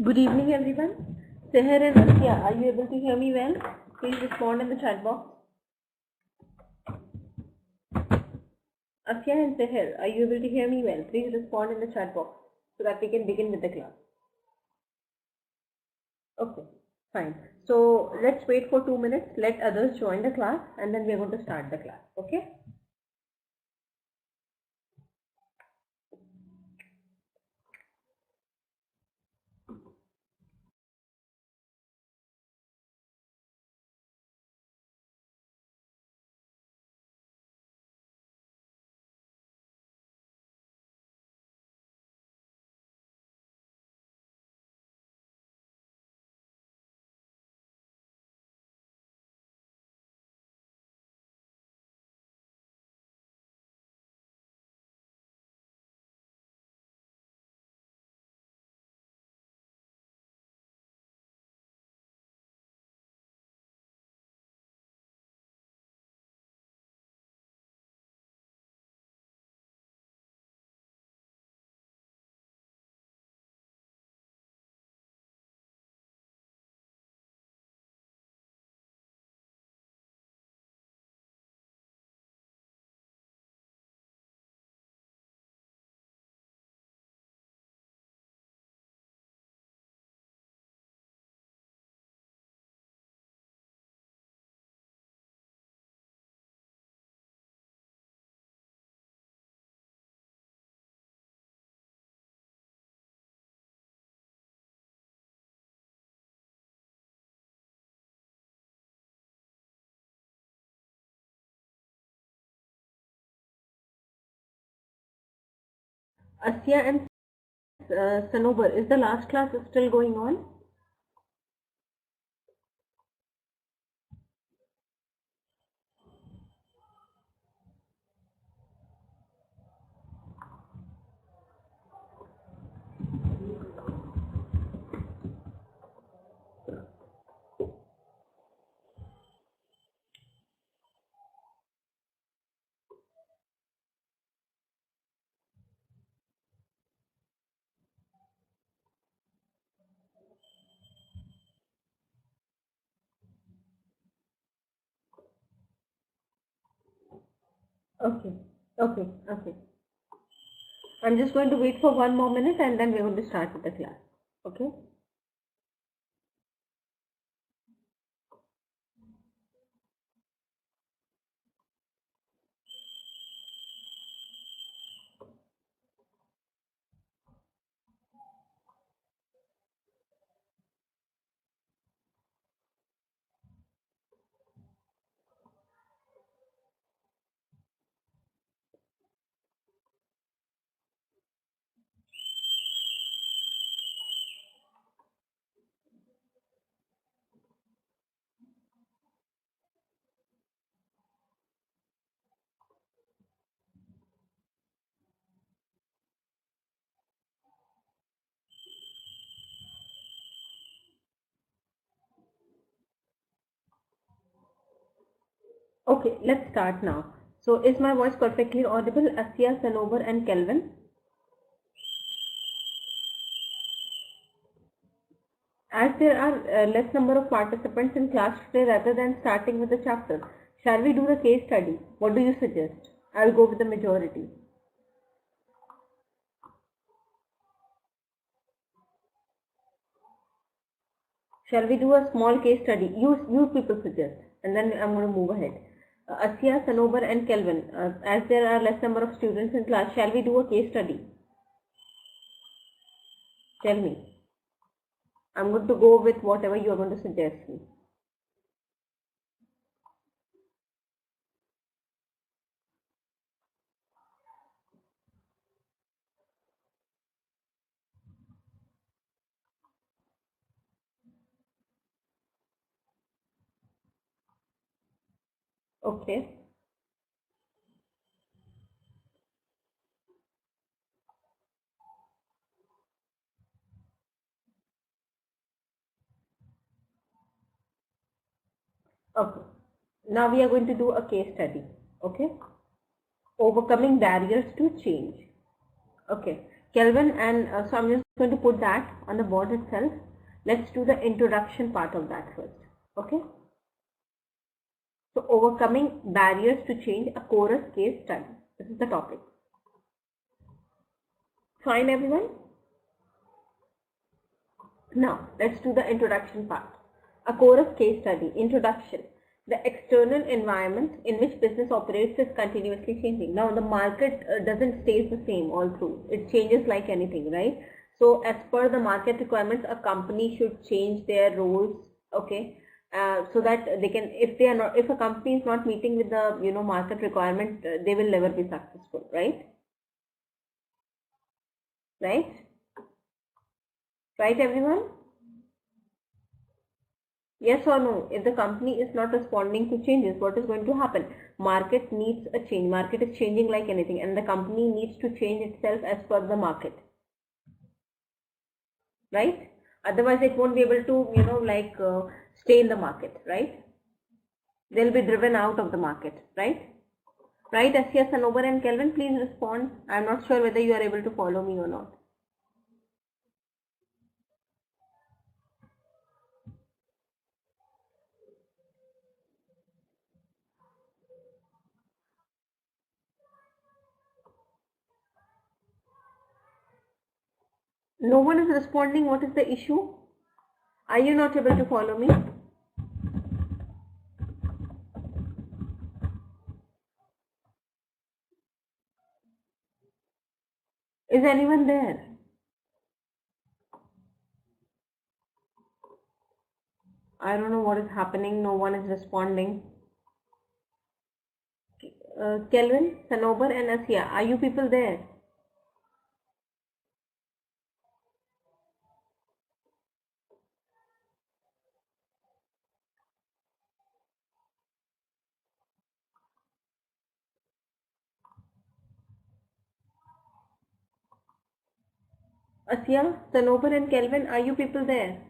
Good evening, everyone. Seher and Asya, are you able to hear me well? Please respond in the chat box. Asya and Seher, are you able to hear me well? Please respond in the chat box so that we can begin with the class. Okay, fine. So let's wait for 2 minutes. Let others join the class and then we're going to start the class. Okay? Asya and Sanobar, is the last class still going on? Okay, okay. I'm just going to wait for 1 more minute and then we're going to start with the class. Okay? Okay, let's start now. So is my voice perfectly audible, Asya, Sanobar and Kelvin? As there are less number of participants in class today, rather than starting with the chapter, shall we do the case study? What do you suggest? I'll go with the majority. Shall we do a small case study? You people suggest, and then I'm going to move ahead. Asya, Sanobar and Kelvin, as there are less number of students in class, shall we do a case study? Tell me. I'm going to go with whatever you are going to suggest me. Okay. Okay. Now we are going to do a case study. Okay. Overcoming barriers to change. Okay. Kelvin, and so I'm just going to put that on the board itself. Let's do the introduction part of that first. Okay. So overcoming barriers to change, a chorus case study. This is the topic. Fine, everyone? Now, let's do the introduction part. A chorus case study. Introduction. The external environment in which business operates is continuously changing. Now, the market doesn't stay the same all through. It changes like anything, right? So, as per the market requirements, a company should change their roles, okay? So that they can, if a company is not meeting with the market requirement, they will never be successful, right? Right, everyone? Yes or no? If the company is not responding to changes, what is going to happen? Market needs a change. Market is changing like anything, and the company needs to change itself as per the market, right? Otherwise, it won't be able to stay in the market, right? They'll be driven out of the market, right? Right, Asya, Sanobar and Kelvin, please respond. I'm not sure whether you are able to follow me or not. No one is responding. What is the issue? Are you not able to follow me? Is anyone there? I don't know what is happening. No one is responding. Kelvin, Sanobar and Asya, are you people there? Asya, Sanobar and Kelvin, are you people there?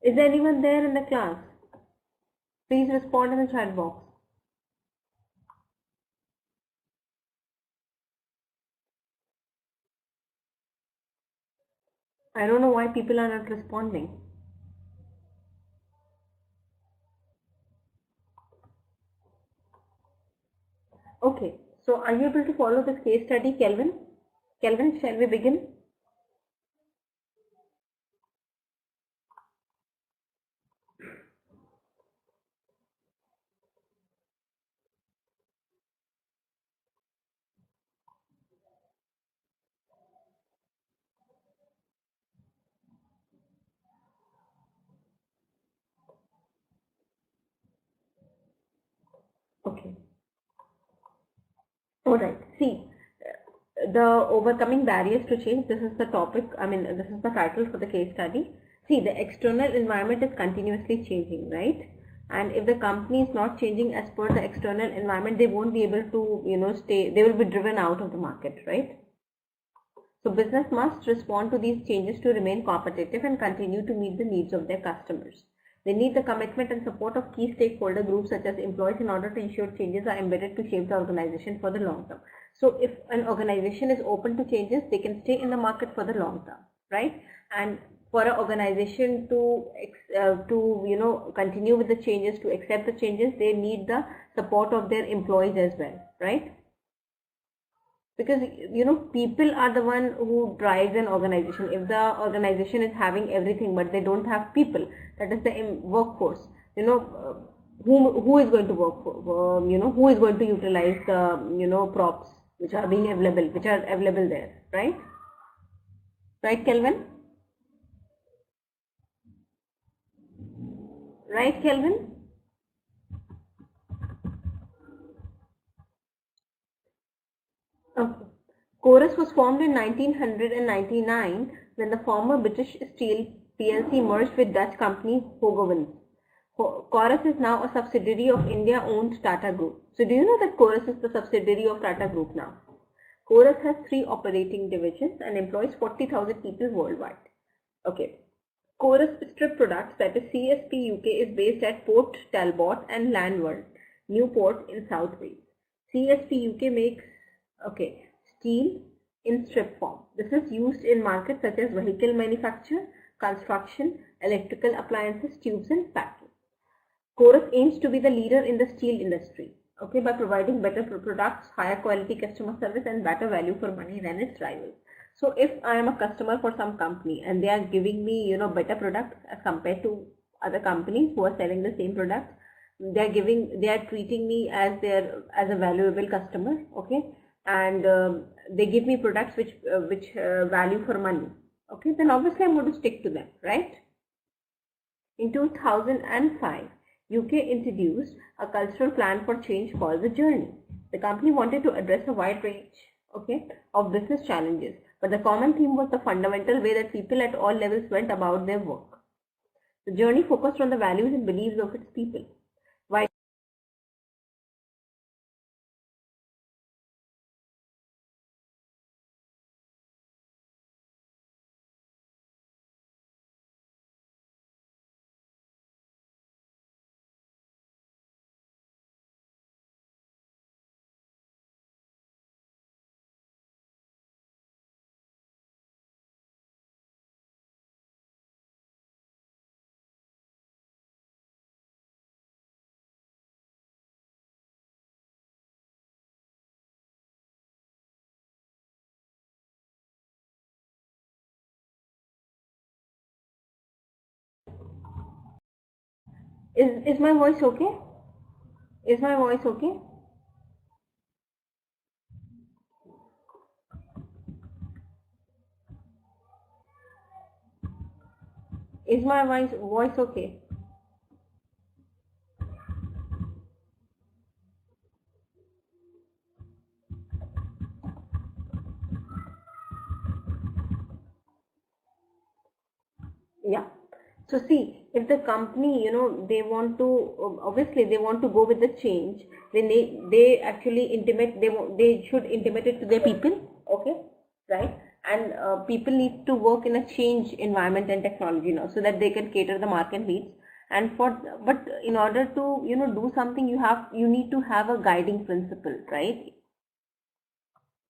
Is anyone there in the class? Please respond in the chat box. I don't know why people are not responding. Okay, so are you able to follow this case study, Kelvin? Kelvin, shall we begin? Okay. Alright, see, the overcoming barriers to change, this is the topic, this is the title for the case study. See, the external environment is continuously changing, right? And if the company is not changing as per the external environment, they won't be able to, stay, they will be driven out of the market, right? So business must respond to these changes to remain competitive and continue to meet the needs of their customers. They need the commitment and support of key stakeholder groups such as employees in order to ensure changes are embedded to shape the organization for the long term. So if an organization is open to changes, they can stay in the market for the long term, right? And for an organization to continue with the changes, to accept the changes, they need the support of their employees as well, right? Because people are the one who drives an organization. If the organization is having everything but they don't have people, that is the workforce, who is going to work for, who is going to utilize the props which are available there, right? Right, Kelvin? Right, Kelvin? Okay. Chorus was formed in 1999 when the former British Steel plc merged with Dutch company Hogovens. Chorus is now a subsidiary of India-owned Tata Group. So do you know that Chorus is the subsidiary of Tata Group now? Chorus has 3 operating divisions and employs 40,000 people worldwide. Okay. Chorus strip products, that is CSP UK, is based at Port Talbot and Landward, Newport in South Wales. CSP UK makes steel in strip form. This is used in markets such as vehicle manufacture, construction, electrical appliances, tubes and packing. Chorus aims to be the leader in the steel industry, by providing better products, higher quality customer service and better value for money than its rivals. So if I am a customer for some company and they are giving me, better products as compared to other companies who are selling the same products, they are treating me as a valuable customer, and they give me products which value for money, then obviously I'm going to stick to them, right? In 2005, UK introduced a cultural plan for change called the Journey. The company wanted to address a wide range of business challenges, but the common theme was the fundamental way that people at all levels went about their work. The Journey focused on the values and beliefs of its people. Why? Is my voice okay? Is my voice okay? Is my voice okay? Yeah. So see, if the company, they want to, obviously they want to go with the change, then they actually intimate, they should intimate it to their people, right? And people need to work in a change environment and technology now, so that they can cater the market needs. And but in order to, do something, you need to have a guiding principle, right?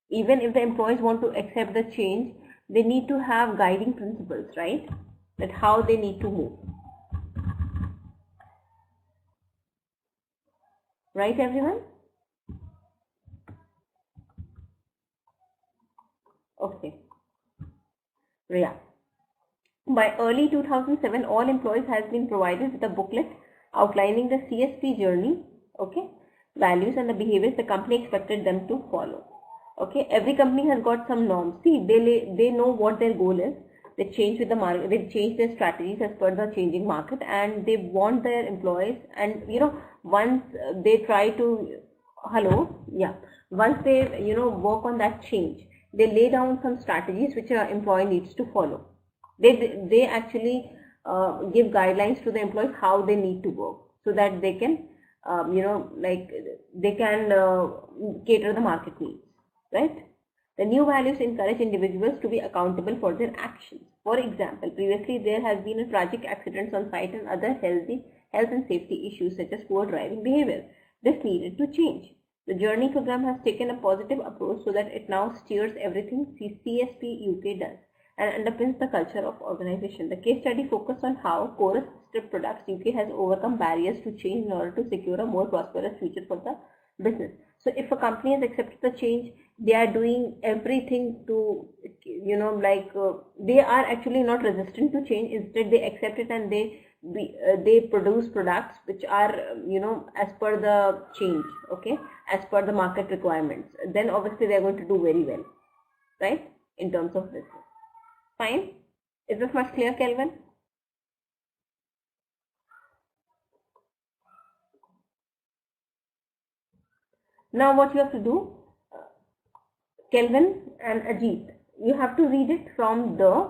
Even if the employees want to accept the change, they need to have guiding principles, right? That how they need to move. Right, everyone? Okay. Yeah. By early 2007, all employees has been provided with a booklet outlining the CSP journey, values and the behaviors the company expected them to follow. Every company has got some norms. See, they know what their goal is. They change with the market. They change their strategies as per the changing market, and they want their employees. And once they try to, once they work on that change, they lay down some strategies which an employee needs to follow. They actually give guidelines to the employees how they need to work, so that they can they can cater the market needs, right? The new values encourage individuals to be accountable for their actions. For example, previously there has been a tragic accidents on site and other health and safety issues such as poor driving behavior. This needed to change. The Journey program has taken a positive approach so that it now steers everything CSP UK does and underpins the culture of organization. The case study focused on how Chorus Strip Products UK has overcome barriers to change in order to secure a more prosperous future for the business. So if a company has accepted the change, they are doing everything to, they are actually not resistant to change. Instead, they accept it and they produce products which are, as per the change, as per the market requirements. Then obviously they are going to do very well, right, in terms of business. Fine. Is this much clear, Kelvin? Now what you have to do, Kelvin and Ajit, you have to read it from the,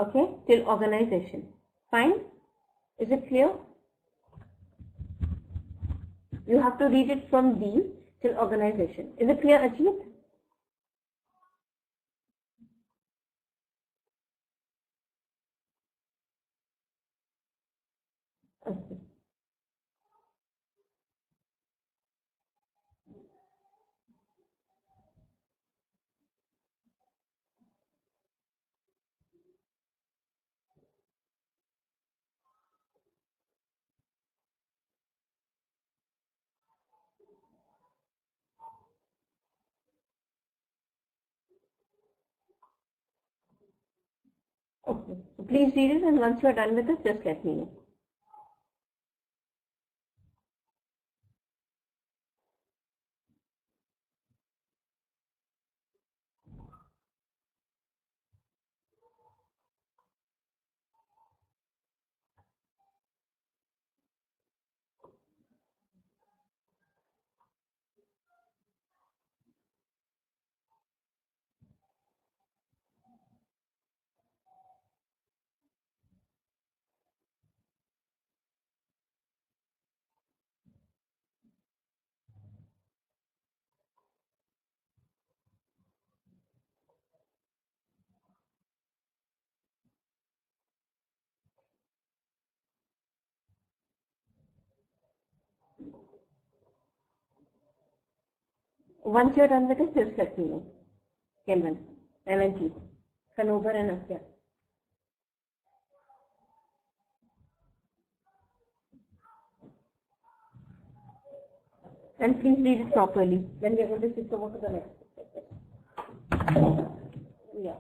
okay, till organization. Fine? Is it clear? You have to read it from the till organization. Is it clear, Ajit? Okay. Okay. So please read it, and once you are done with it, just let me know. Once you are done with it, just let me know. Kelvin, LNG, Sanobar and Asya. And please read it properly. Then we are going to switch over to the next. Yeah.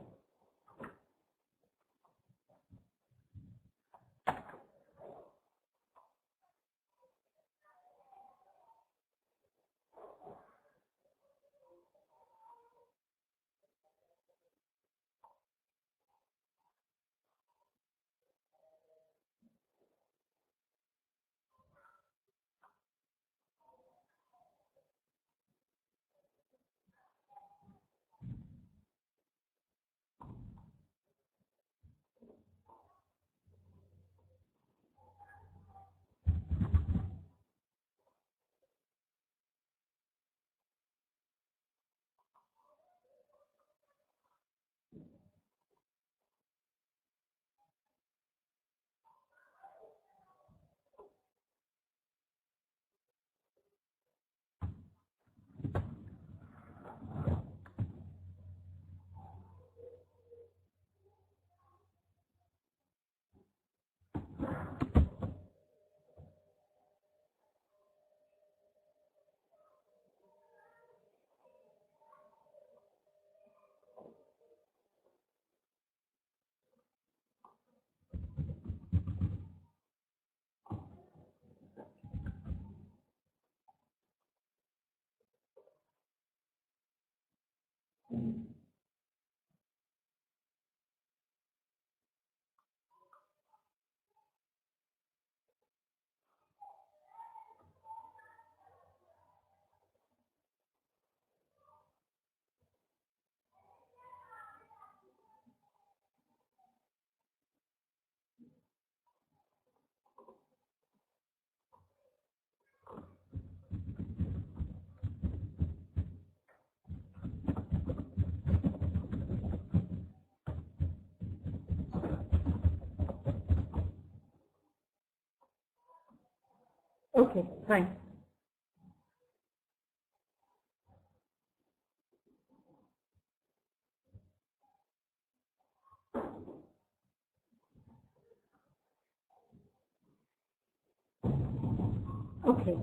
Okay, fine. Okay.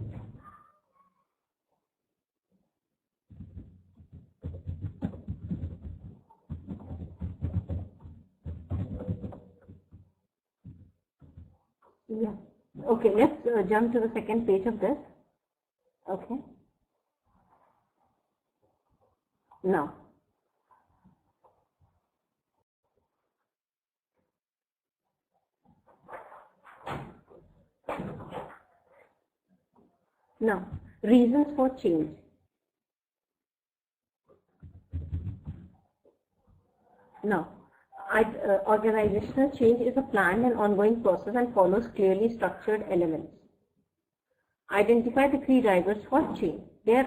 Yeah. Okay, let's jump to the second page of this. Okay. Now. Now, reasons for change. Now, organizational change is a planned and ongoing process and follows clearly structured elements. Identify the key drivers for change. These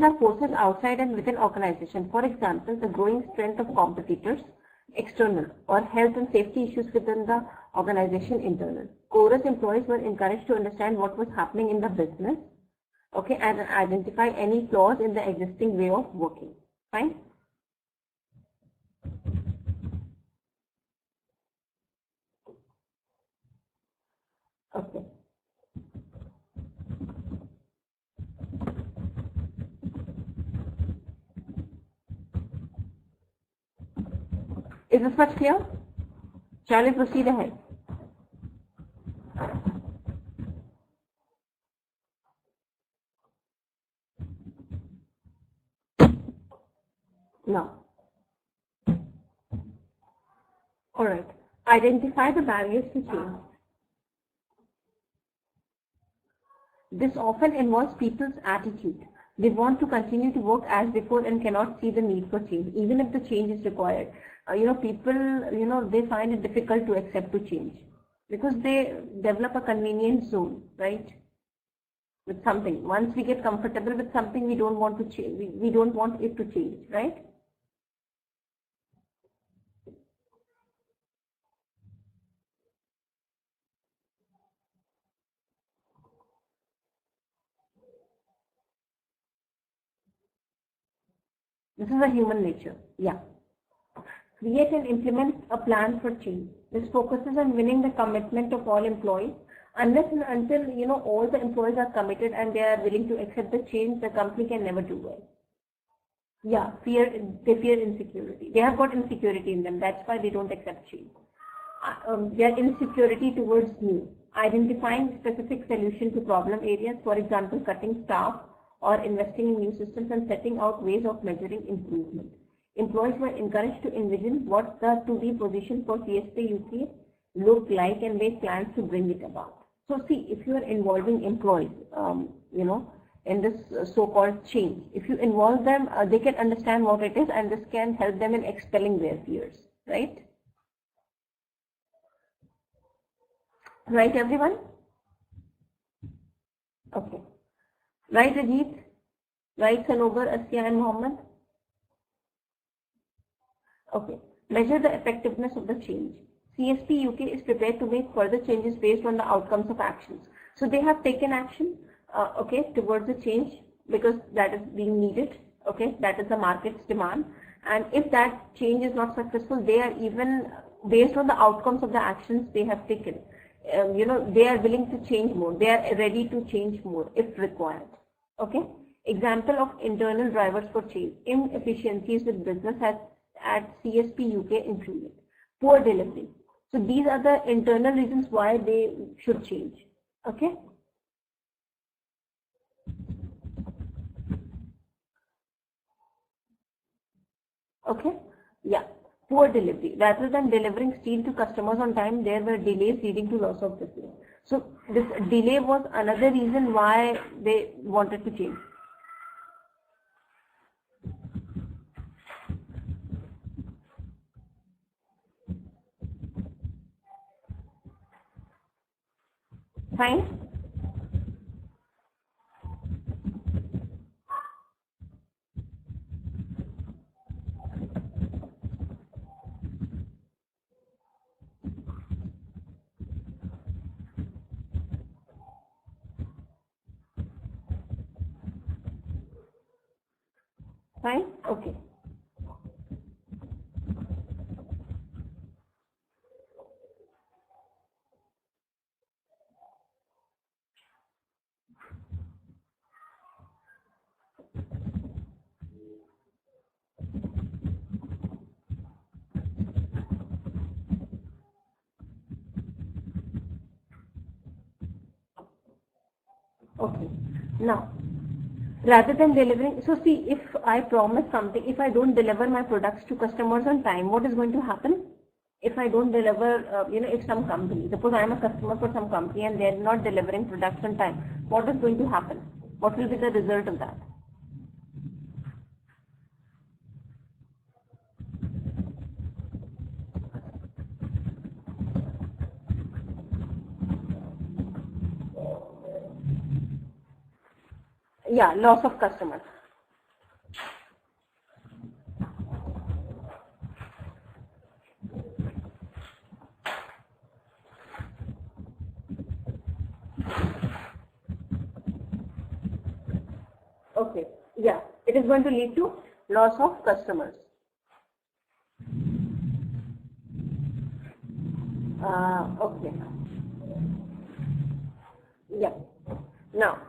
are forces outside and within organization. For example, the growing strength of competitors, external, or health and safety issues within the organization, internal. Chorus employees were encouraged to understand what was happening in the business, okay, and identify any flaws in the existing way of working. Fine. Okay. Is this much clear? Shall we proceed ahead? No. Alright. Identify the barriers to change. This often involves people's attitude. They want to continue to work as before and cannot see the need for change, even if the change is required. People, they find it difficult to accept to change because they develop a convenience zone, right? With something. Once we get comfortable with something, we don't want to change. We don't want it to change, right? This is a human nature. Yeah. Create and implement a plan for change. This focuses on winning the commitment of all employees. Unless and until all the employees are committed and they are willing to accept the change, the company can never do well. Yeah, they fear insecurity. They have got insecurity in them. That's why they don't accept change. Their insecurity towards new. Identifying specific solution to problem areas, for example, cutting staff or investing in new systems and setting out ways of measuring improvement. Employees were encouraged to envision what the to-be position for CSP UK looked like and make plans to bring it about. So see, if you are involving employees, in this so-called change, if you involve them, they can understand what it is and this can help them in expelling their fears, right? Right, everyone? Okay. Right, Ajit? Right, Sanobar, Asya and Mohammed? Okay. Measure the effectiveness of the change. CSP UK is prepared to make further changes based on the outcomes of actions. So they have taken action, towards the change because that is being needed. Okay, that is the market's demand. And if that change is not successful, they are even based on the outcomes of the actions they have taken. They are willing to change more. They are ready to change more if required. Okay. Example of internal drivers for change. Inefficiencies with business at CSP UK included. Poor delivery. So these are the internal reasons why they should change. Okay. Okay. Yeah. Poor delivery. Rather than delivering steel to customers on time, there were delays leading to loss of business. So this delay was another reason why they wanted to change. Fine. Fine. Okay. Okay. Now, rather than delivering, so see, if I promise something, if I don't deliver my products to customers on time, what is going to happen? If I don't deliver, if some company, suppose I am a customer for some company and they are not delivering products on time, what is going to happen? What will be the result of that? Yeah, loss of customers. Okay, yeah, it is going to lead to loss of customers. Okay, yeah. Now,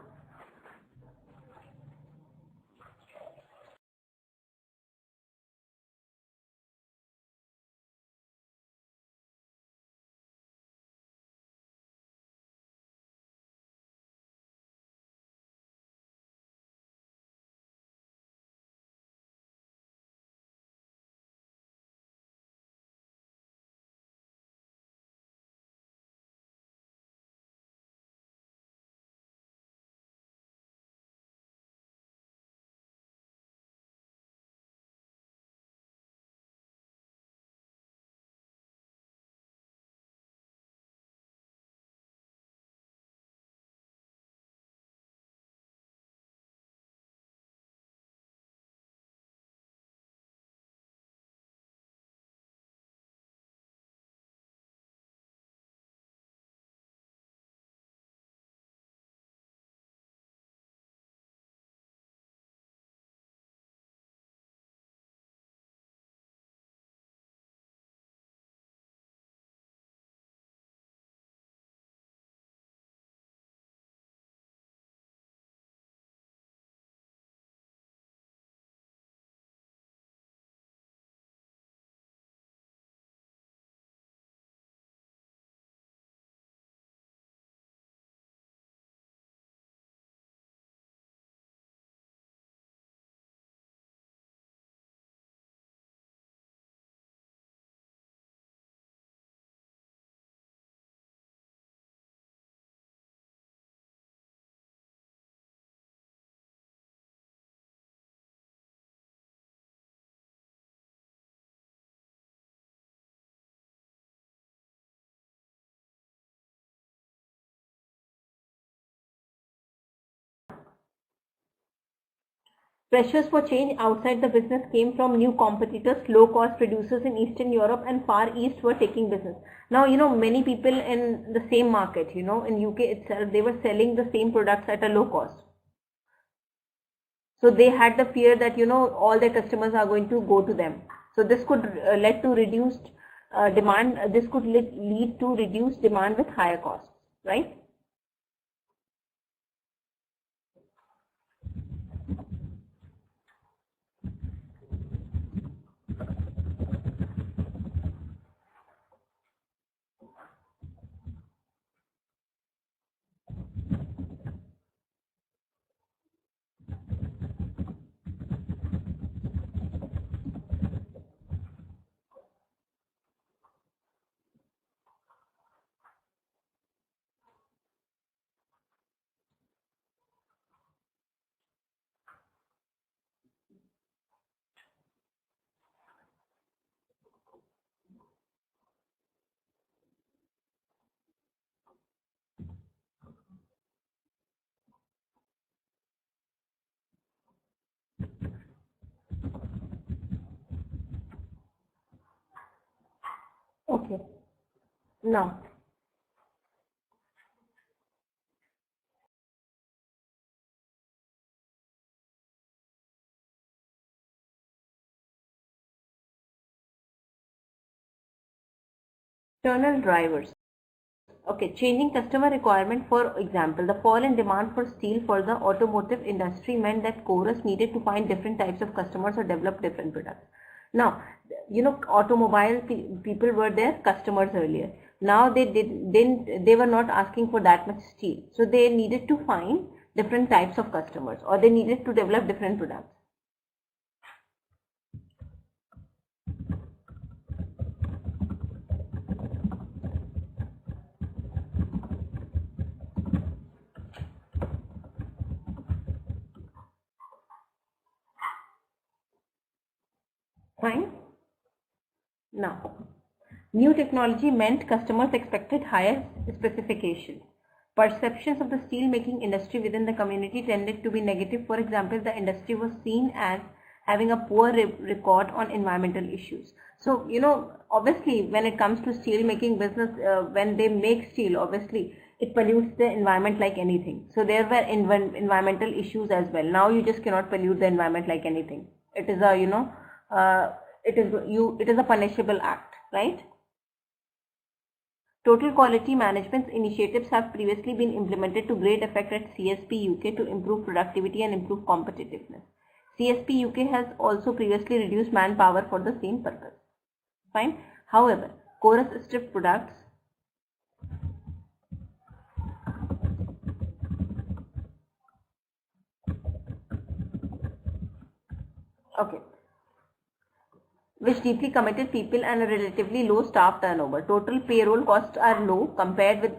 pressures for change outside the business came from new competitors, low-cost producers in Eastern Europe and Far East were taking business. Now, many people in the same market, in UK itself, they were selling the same products at a low cost. So they had the fear that, all their customers are going to go to them. So this could lead to reduced demand. This could lead to reduced demand with higher costs, right? Okay. Now, external drivers. Okay, changing customer requirement. For example, the fall in demand for steel for the automotive industry meant that Chorus needed to find different types of customers or develop different products. Now, automobile people were their customers earlier. Now they were not asking for that much steel, so they needed to find different types of customers, or they needed to develop different products. Fine. Now, new technology meant customers expected higher specification. perceptions of the steel making industry within the community tended to be negative. For example, the industry was seen as having a poor record on environmental issues. So, obviously, when it comes to steel making business, when they make steel, obviously, it pollutes the environment like anything. So there were environmental issues as well. Now you just cannot pollute the environment like anything. It is a, it is a punishable act, right? Total quality management initiatives have previously been implemented to great effect at CSP UK to improve productivity and improve competitiveness. CSP UK has also previously reduced manpower for the same purpose. Fine. However, chorus strip products which deeply committed people and a relatively low staff turnover. Total payroll costs are low compared with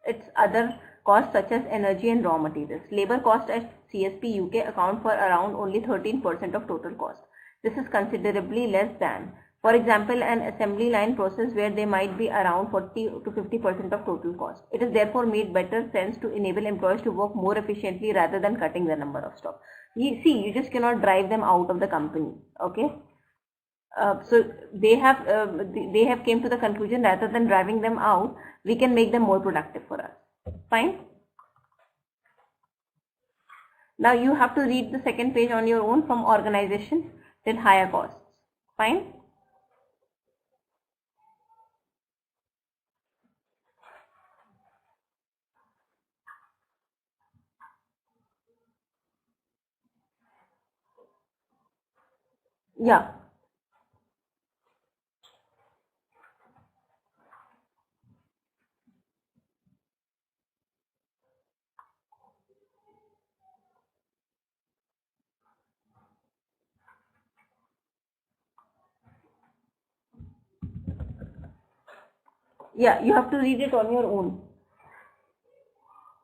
its other costs such as energy and raw materials. Labor costs at CSP UK account for around only 13% of total cost. This is considerably less than, for example, an assembly line process where they might be around 40 to 50% of total cost. It is therefore made better sense to enable employees to work more efficiently rather than cutting the number of staff. You just cannot drive them out of the company. Okay. So they have came to the conclusion, rather than driving them out, we can make them more productive for us. Fine. Now you have to read the second page on your own, from organization till higher costs. Fine. Yeah. Yeah, you have to read it on your own.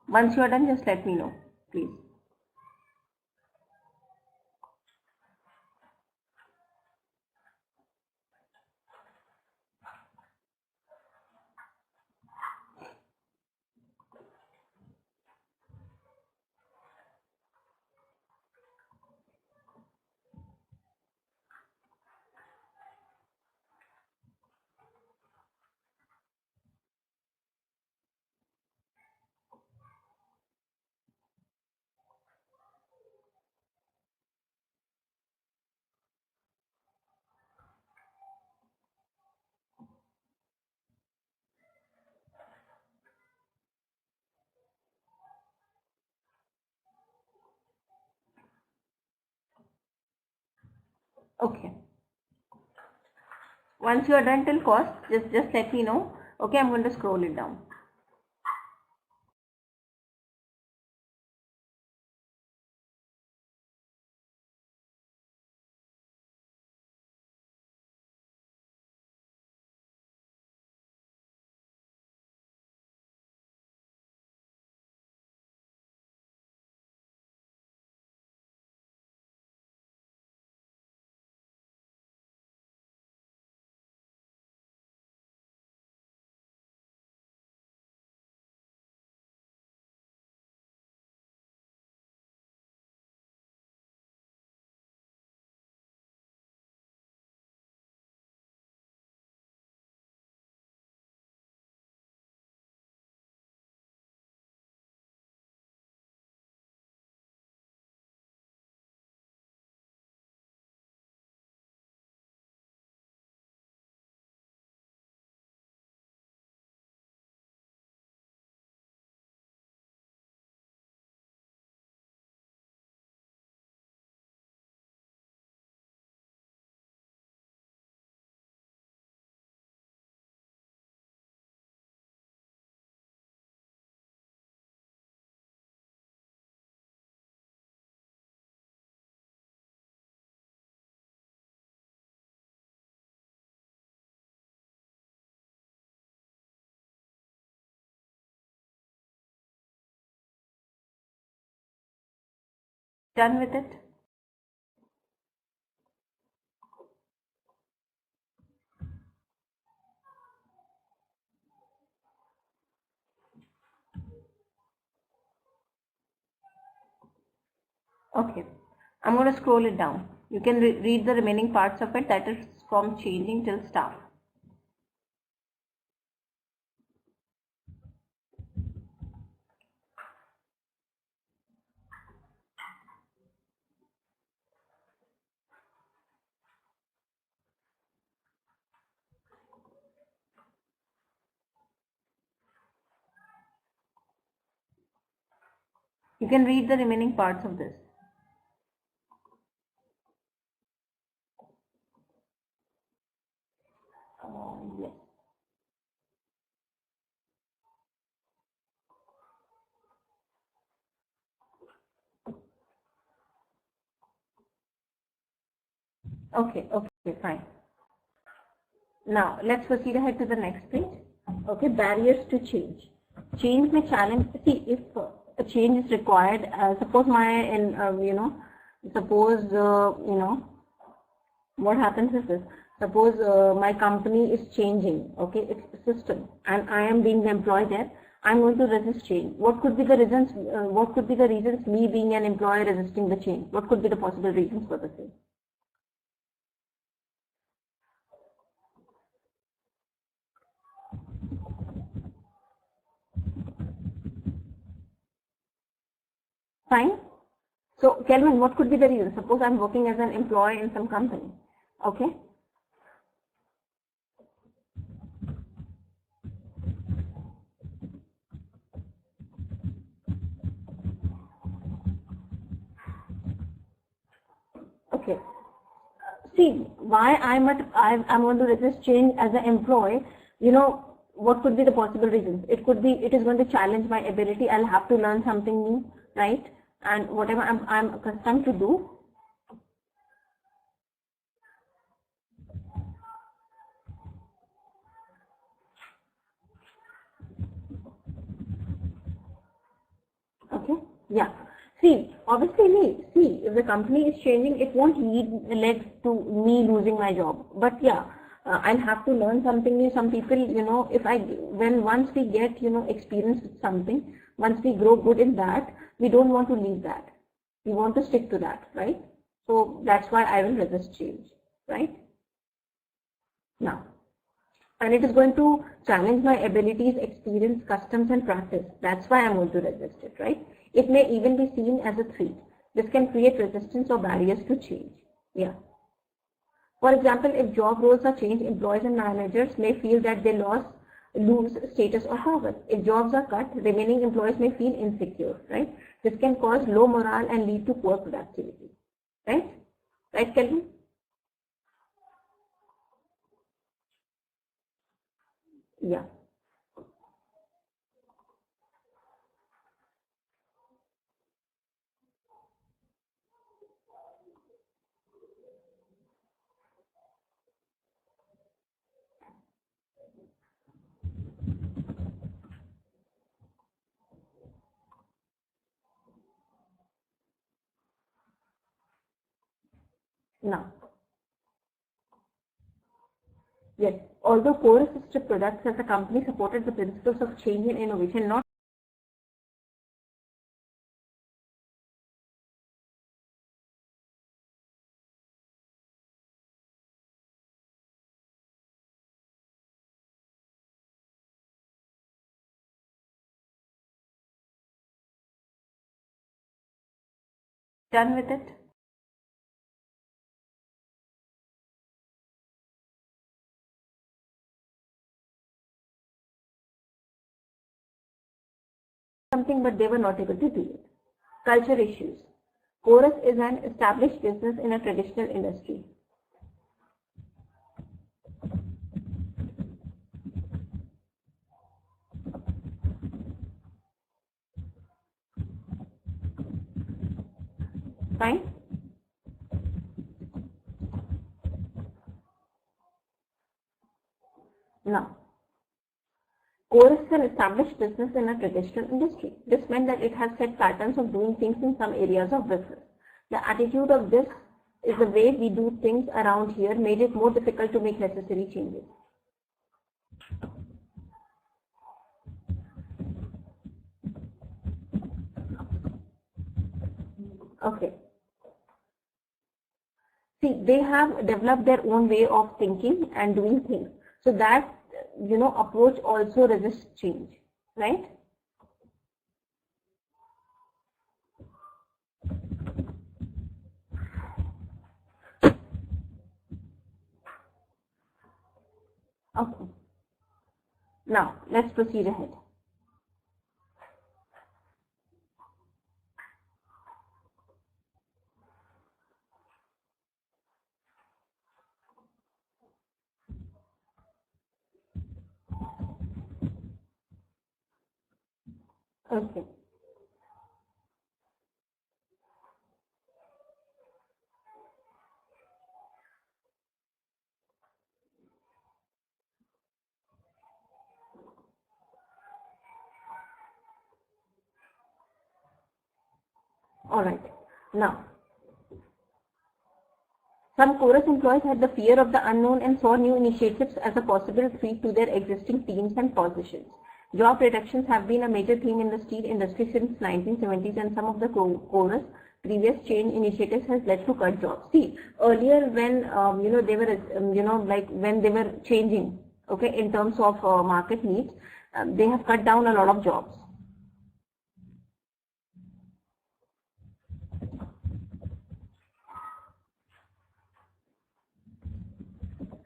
Once you are done, just let me know, please. Okay. Once you are done till cost, just let me know. Okay, I'm going to scroll it down. Done with it? Okay, I'm going to scroll it down. You can read the remaining parts of it, that is from changing till staff. You can read the remaining parts of this. Yes. Okay, fine. Now let's proceed ahead to the next page. Okay, barriers to change. Change may challenge. See, if a change is required, suppose what happens is this. Suppose my company is changing, okay, its system, and I am being employed there. I'm going to resist change. What could be the reasons? What could be the reasons me being an employee resisting the change? What could be the possible reasons for the same? Fine. So, Kelvin, what could be the reason? Suppose I'm working as an employee in some company. Okay. Okay. See, why I'm going to resist change as an employee, what could be the possible reasons? It could be, it is going to challenge my ability. I'll have to learn something new, right? And whatever I'm accustomed to do. Okay. Yeah. See, obviously, if the company is changing, it won't lead to me losing my job. But yeah, I'll have to learn something new. Some people, once we get, experience with something, once we grow good in that, we don't want to leave that. We want to stick to that, right? So that's why I will resist change, right? Now, and it is going to challenge my abilities, experience, customs, and practice. That's why I'm going to resist it, right? It may even be seen as a threat. This can create resistance or barriers to change. Yeah. For example, if job roles are changed, employees and managers may feel that they lose status or power. If jobs are cut, remaining employees may feel insecure, right? This can cause low morale and lead to poor productivity, right? Right, Kelvin? Yeah. Now, yes, although core assisted products as a company supported the principles of change and innovation, not done with it. Something, but they were not able to do it. Culture issues. Chorus is an established business in a traditional industry. Fine? Now, Chorus is an established business in a traditional industry. This meant that it has set patterns of doing things in some areas of business. The attitude of this is the way we do things around here made it more difficult to make necessary changes. Okay. See, they have developed their own way of thinking and doing things. So that, approach also resists change, right? Okay. Now, let's proceed ahead. Okay. All right. Now, some chorus employees had the fear of the unknown and saw new initiatives as a possible threat to their existing teams and positions. Job reductions have been a major theme in the steel industry since 1970s, and some of the chorus previous change initiatives has led to cut jobs. See, earlier when they were like when they were changing, okay, in terms of market needs, they have cut down a lot of jobs.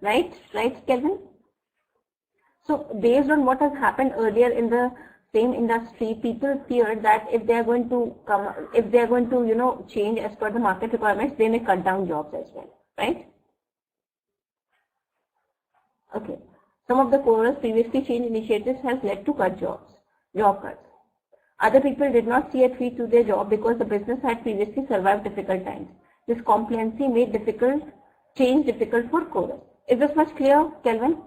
Right, Kelvin? So based on what has happened earlier in the same industry, people fear that if they are going to change as per the market requirements, they may cut down jobs as well, right? Okay. Some of the chorus previously changed initiatives has led to job cuts. Other people did not see a threat to their job because the business had previously survived difficult times. This complacency made change difficult for chorus. Is this much clear, Kelvin?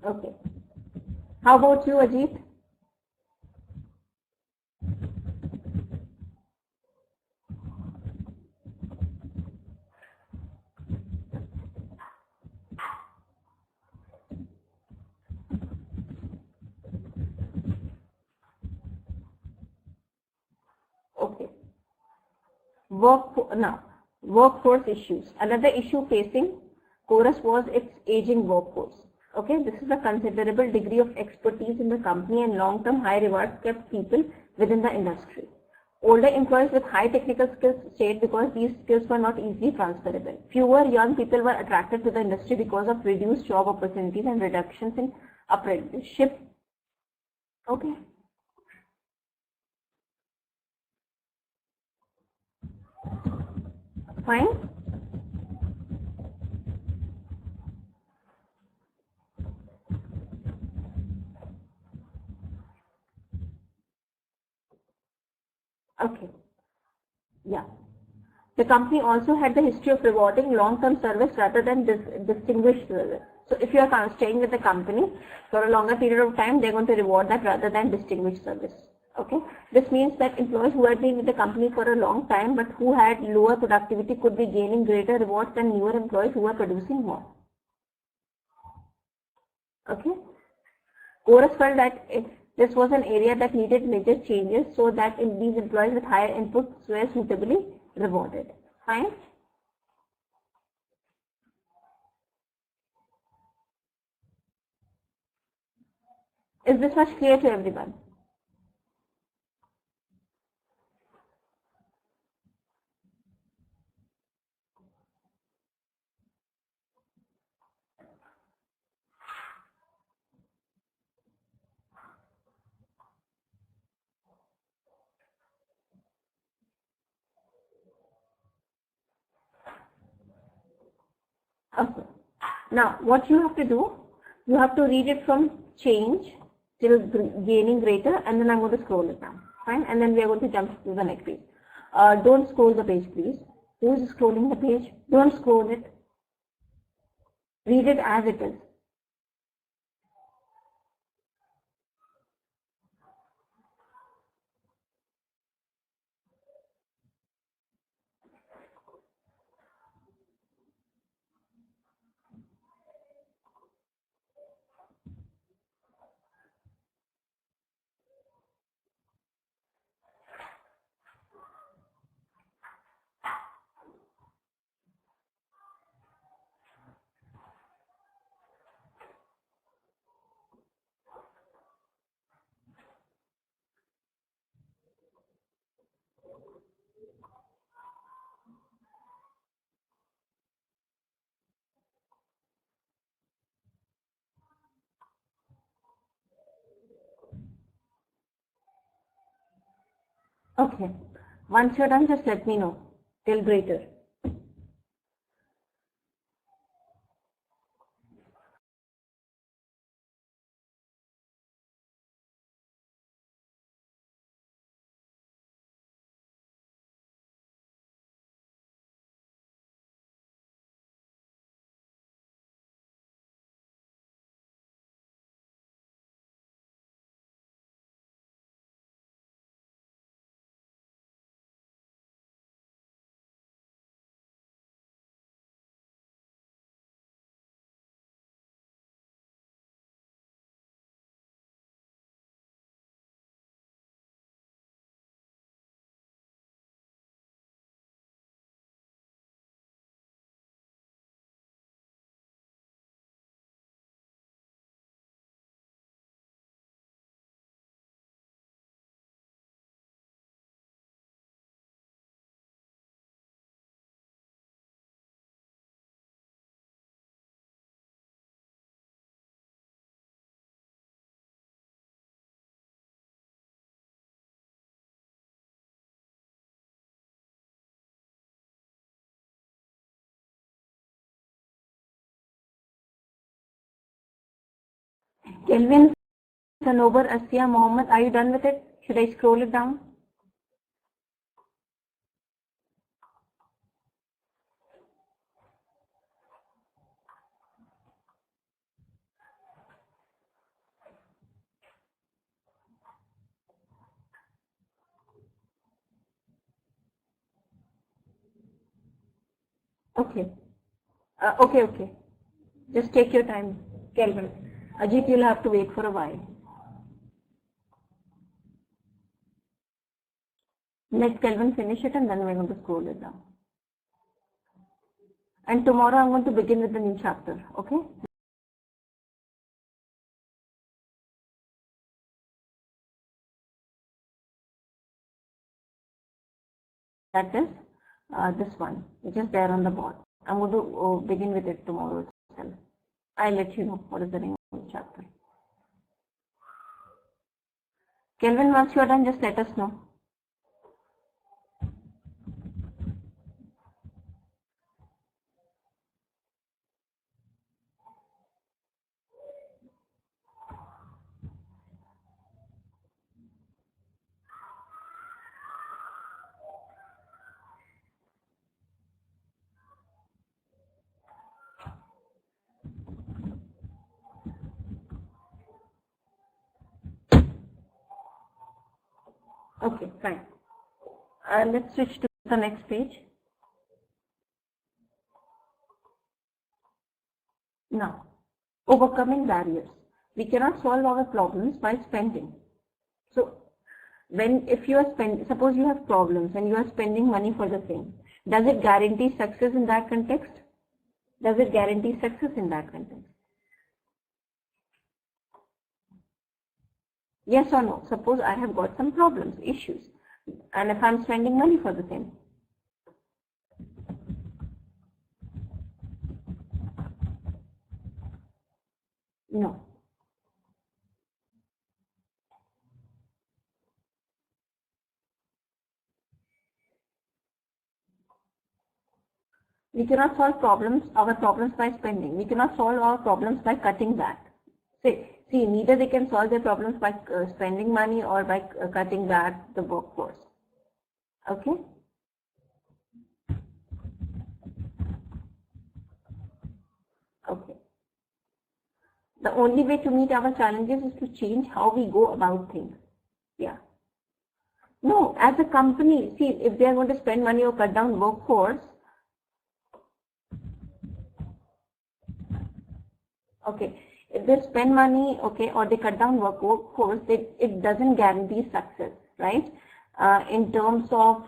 Okay. How about you, Ajit? Okay. Workforce issues. Another issue facing chorus was its aging workforce. Okay, this is a considerable degree of expertise in the company, and long-term high rewards kept people within the industry. Older employees with high technical skills stayed because these skills were not easily transferable. Fewer young people were attracted to the industry because of reduced job opportunities and reductions in apprenticeship. Okay. Fine. Okay. Yeah. The company also had the history of rewarding long-term service rather than distinguished service. So if you are staying with the company for a longer period of time, they're going to reward that rather than distinguished service. Okay. This means that employees who had been with the company for a long time but who had lower productivity could be gaining greater rewards than newer employees who are producing more. Okay. Chorus felt that this was an area that needed major changes so that these employees with higher inputs were suitably rewarded. Fine. Is this much clear to everyone? Okay. Now, what you have to do, you have to read it from change till gaining greater, and then I'm going to scroll it down. Fine, and then we are going to jump to the next page. Don't scroll the page, please. Who is scrolling the page? Don't scroll it. Read it as it is. Okay. Once you're done, just let me know. Till greater. Kelvin, Sanobar, Asya, Mohammed, are you done with it? Should I scroll it down? Okay. Okay. Just take your time, Kelvin. Ajit, you'll have to wait for a while. Let Kelvin finish it and then we're going to scroll it down. And tomorrow I'm going to begin with the new chapter, okay? That is this one, which is there on the board. I'm going to begin with it tomorrow itself. I'll let you know what is the name of the chapter. Kelvin, once you are done, just let us know. Okay, fine. Let's switch to the next page. Now, overcoming barriers. We cannot solve our problems by spending. So, if you are suppose you have problems and you are spending money for the thing, does it guarantee success in that context? Does it guarantee success in that context? Yes or no? Suppose I have got some problems, issues, and if I'm spending money for the thing. No. We cannot solve our problems by spending. We cannot solve our problems by cutting back. See, neither they can solve their problems by spending money or by cutting back the workforce. Okay? Okay. The only way to meet our challenges is to change how we go about things. Yeah. No, as a company, see, if they are going to spend money or cut down workforce, okay, if they spend money, okay, or they cut down workforce, it doesn't guarantee success, right? In terms of,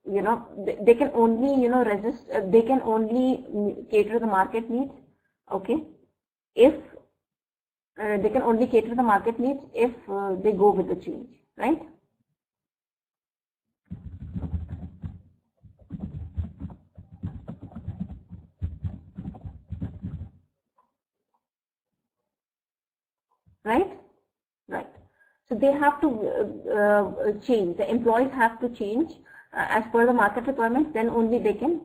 they can only, resist, they can only cater to the market needs, okay? If they can only cater to the market needs if they go with the change, right? Right? Right. So they have to change. The employees have to change as per the market requirements. Then only they can.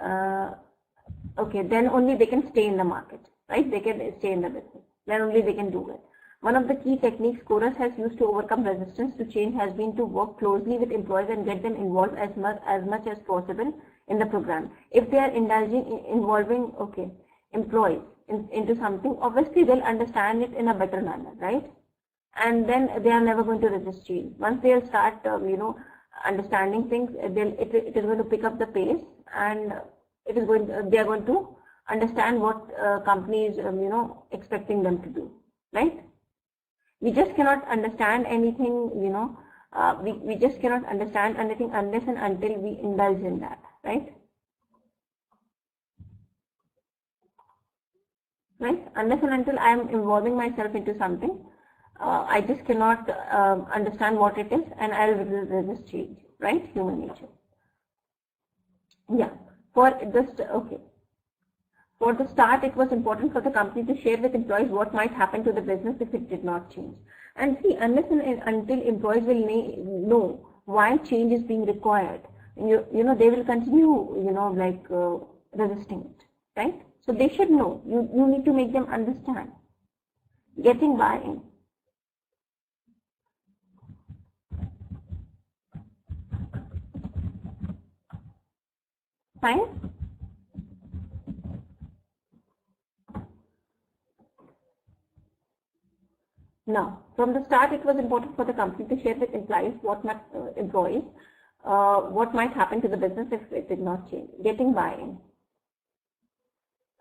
Then only they can stay in the market, right? They can stay in the business. Then only they can do it. One of the key techniques Chorus has used to overcome resistance to change has been to work closely with employees and get them involved as much as possible in the program. If they are involving employees into something, obviously they'll understand it in a better manner, right? And then they are never going to resist change. Once they'll start, understanding things, it is going to pick up the pace, and they are going to understand what company is, expecting them to do, right? We just cannot understand anything, we just cannot understand anything unless and until we indulge in that, right? Right? Unless and until I am involving myself into something, I just cannot understand what it is, and I will resist change, right? Human nature. Yeah. For the start, it was important for the company to share with employees what might happen to the business if it did not change. And see, unless and until employees will know why change is being required, they will continue, resisting it, right? So they should know. You need to make them understand. Getting buy-in. Fine? Now, from the start, it was important for the company to share with employees what might happen to the business if it did not change. Getting buy-in.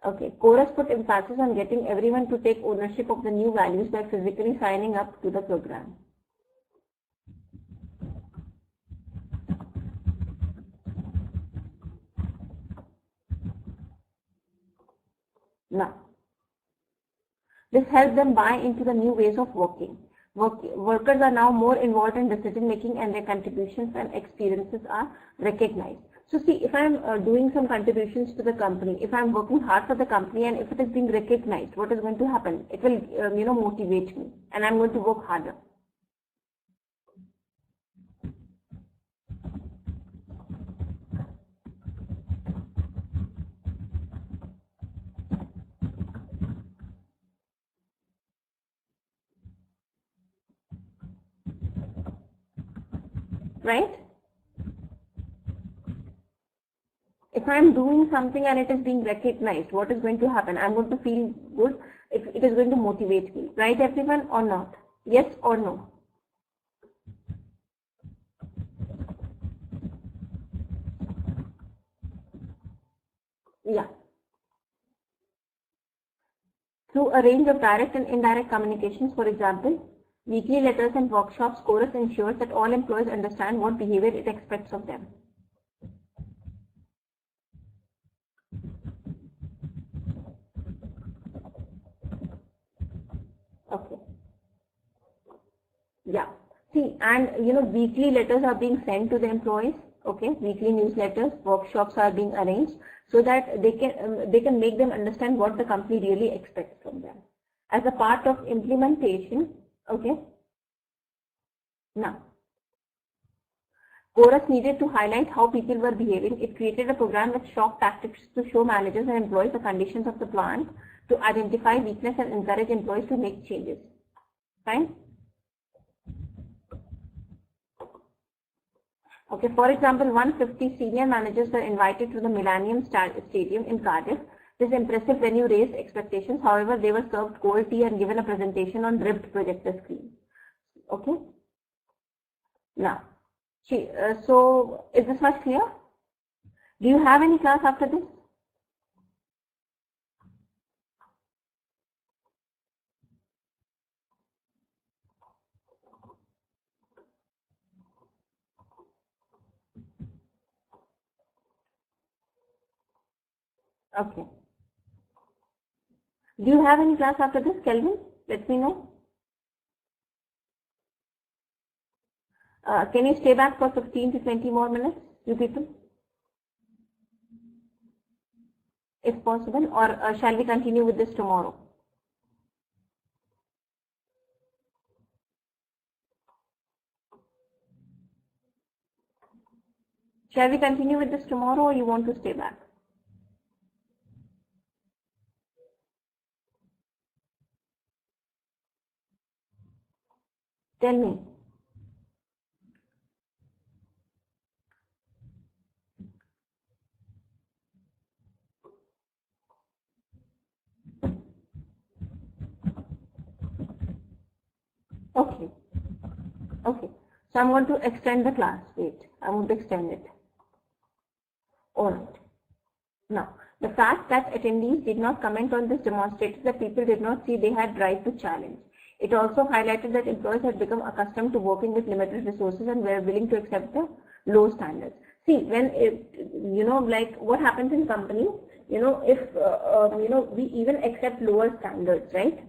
Okay, Chorus put emphasis on getting everyone to take ownership of the new values by physically signing up to the program. Now, this helped them buy into the new ways of working. Workers are now more involved in decision making, and their contributions and experiences are recognized. So see, if I am doing some contributions to the company, if I am working hard for the company, and if it is being recognized, what is going to happen? It will motivate me, and I am going to work harder. Right? If I am doing something and it is being recognized, what is going to happen? I am going to feel good. It is going to motivate me. Right, everyone, or not? Yes or no? Yeah. Through a range of direct and indirect communications, for example, weekly letters and workshops, Chorus ensures that all employees understand what behavior it expects of them. Okay. Yeah. See, and weekly letters are being sent to the employees. Okay, weekly newsletters, workshops are being arranged so that they can make them understand what the company really expects from them. As a part of implementation, okay. Now, Chorus needed to highlight how people were behaving. It created a program with shock tactics to show managers and employees the conditions of the plant, to identify weakness and encourage employees to make changes. Fine? Okay, for example, 150 senior managers were invited to the Millennium Stadium in Cardiff. This impressive venue raised expectations. However, they were served cold tea and given a presentation on ribbed projector screens. Okay? Now, so is this much clear? Do you have any class after this? Okay. Do you have any class after this, Kelvin? Let me know. Can you stay back for 15 to 20 more minutes, you people? If possible, or shall we continue with this tomorrow? Shall we continue with this tomorrow, or you want to stay back? Tell me. Okay. Okay. So I'm going to extend the class. Wait, I'm going to extend it. Alright. Now, the fact that attendees did not comment on this demonstrated that people did not see they had right to challenge. It also highlighted that employees had become accustomed to working with limited resources and were willing to accept the low standards. See, when like what happens in companies, if we even accept lower standards, right?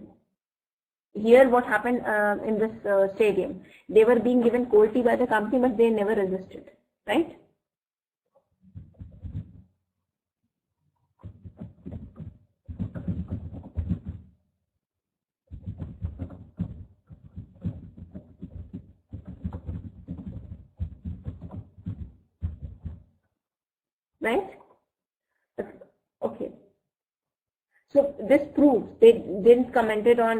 Here, what happened in this stadium? They were being given cold tea by the company, but they never resisted, right? Right? Okay. So this proves they didn't commented on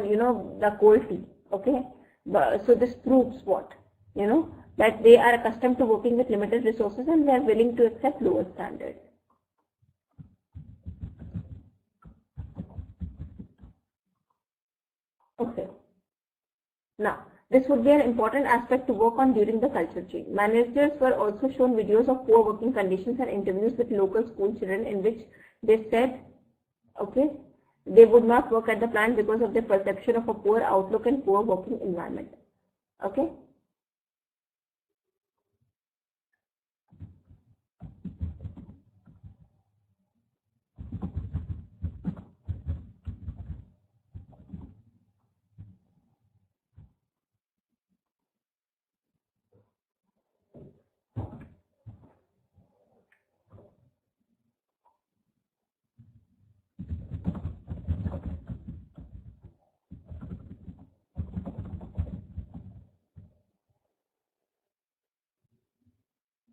the cold tea. Okay. So this proves what? That they are accustomed to working with limited resources and they are willing to accept lower standards. Okay. Now, this would be an important aspect to work on during the culture change. Managers were also shown videos of poor working conditions and interviews with local school children in which they said, okay, they would not work at the plant because of their perception of a poor outlook and poor working environment. Okay.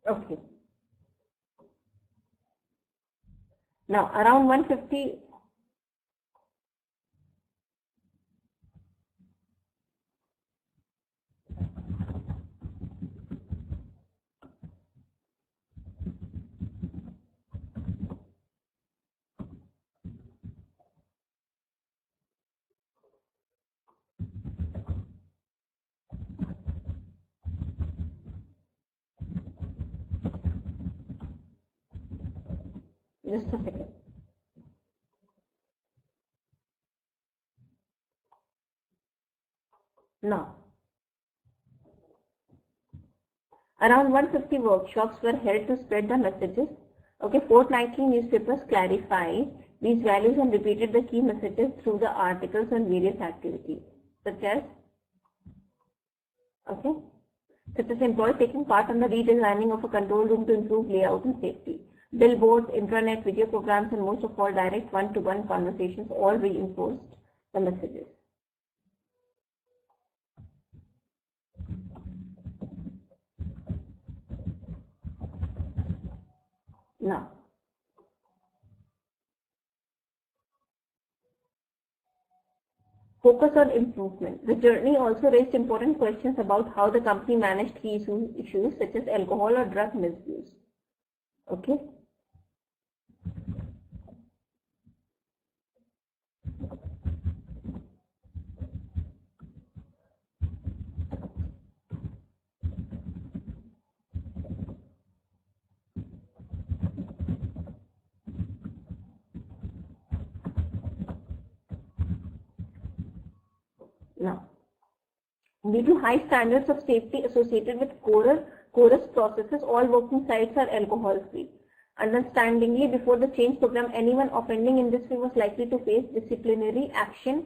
Okay. Now, around 150. Just a second. Now, around 150 workshops were held to spread the messages. Okay, fortnightly newspapers clarified these values and repeated the key messages through the articles on various activities, such as, employees taking part in the redesigning of a control room to improve layout and safety. Billboards, intranet, video programs, and most of all direct one-to-one conversations all reinforced the messages. Now, focus on improvement. The journey also raised important questions about how the company managed key issues such as alcohol or drug misuse. Okay. Now, due to high standards of safety associated with chorus processes, all working sites are alcohol free. Understandingly, before the change program, anyone offending in this way was likely to face disciplinary action.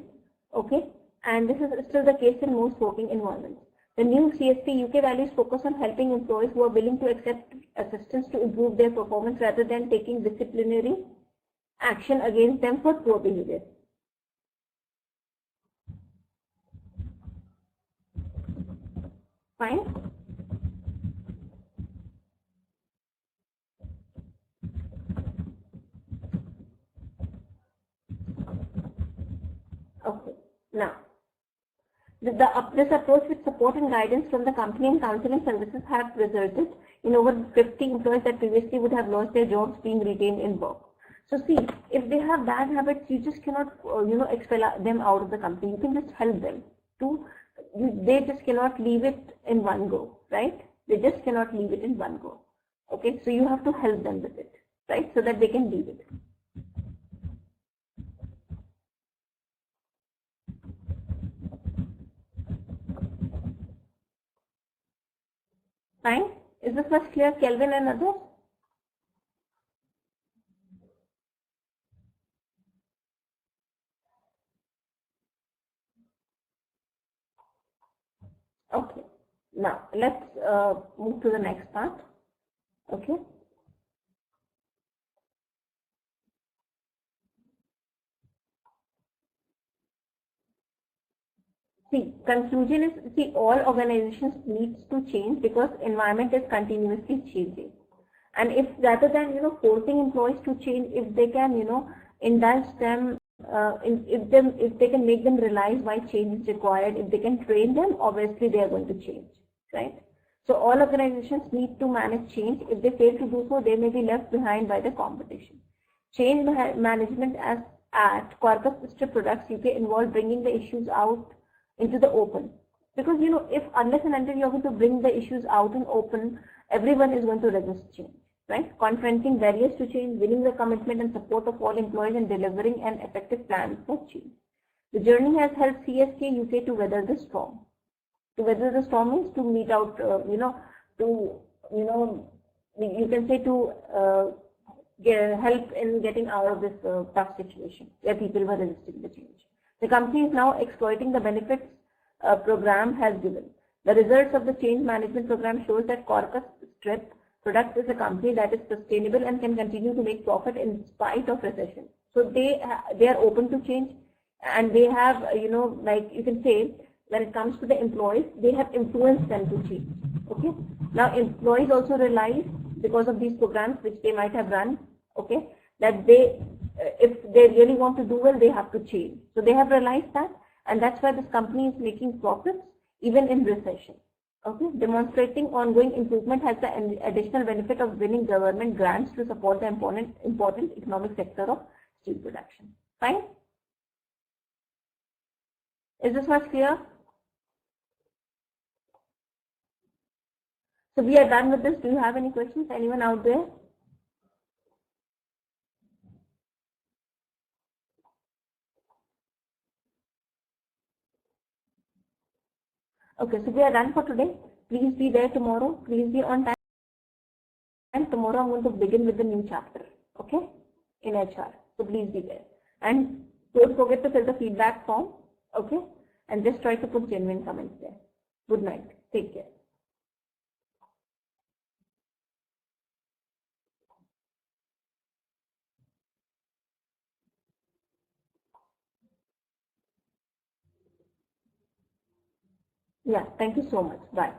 Okay, and this is still the case in most working environments. The new CSP UK values focus on helping employees who are willing to accept assistance to improve their performance rather than taking disciplinary action against them for poor behavior. Fine. Okay. Now, this approach with support and guidance from the company and counseling services have resulted in over 50 employees that previously would have lost their jobs being retained in work. So see, if they have bad habits, you just cannot, expel them out of the company. You can just help them to, they just cannot leave it in one go, right? They just cannot leave it in one go. Okay, so you have to help them with it, right? So that they can leave it. Fine. Is this much clear, Kelvin and others? Okay. Now let's move to the next part. Okay. See, conclusion is, see, all organizations needs to change because environment is continuously changing. And if rather than, forcing employees to change, if they can, indulge them, if they can make them realize why change is required, if they can train them, obviously they are going to change, right? So all organizations need to manage change. If they fail to do so, they may be left behind by the competition. Change management at Corpus Strip Products UK involved bringing the issues out into the open, because if unless and until you're going to bring the issues out in open, everyone is going to resist change, right? Confronting barriers to change, winning the commitment and support of all employees, and delivering an effective plan for change. The journey has helped CSK UK to weather the storm. To weather the storm means to meet out, you can say to help in getting out of this tough situation where people were resisting the change. The company is now exploiting the benefits program has given. The results of the change management program shows that Corpus Strip Products is a company that is sustainable and can continue to make profit in spite of recession. So they are open to change, and they have, like you can say, when it comes to the employees, they have influenced them to change. Okay. Now employees also realize, because of these programs which they might have run, okay, that if they really want to do well, they have to change. So they have realized that, and that's why this company is making profits even in recession. Okay, demonstrating ongoing improvement has the additional benefit of winning government grants to support the important economic sector of steel production. Fine. Is this much clear? So we are done with this. Do you have any questions? Anyone out there? Okay, so we are done for today. Please be there tomorrow. Please be on time. And tomorrow I'm going to begin with the new chapter, okay, in HR. So please be there. And don't forget to fill the feedback form, okay, and just try to put genuine comments there. Good night. Take care. Yeah, thank you so much. Bye.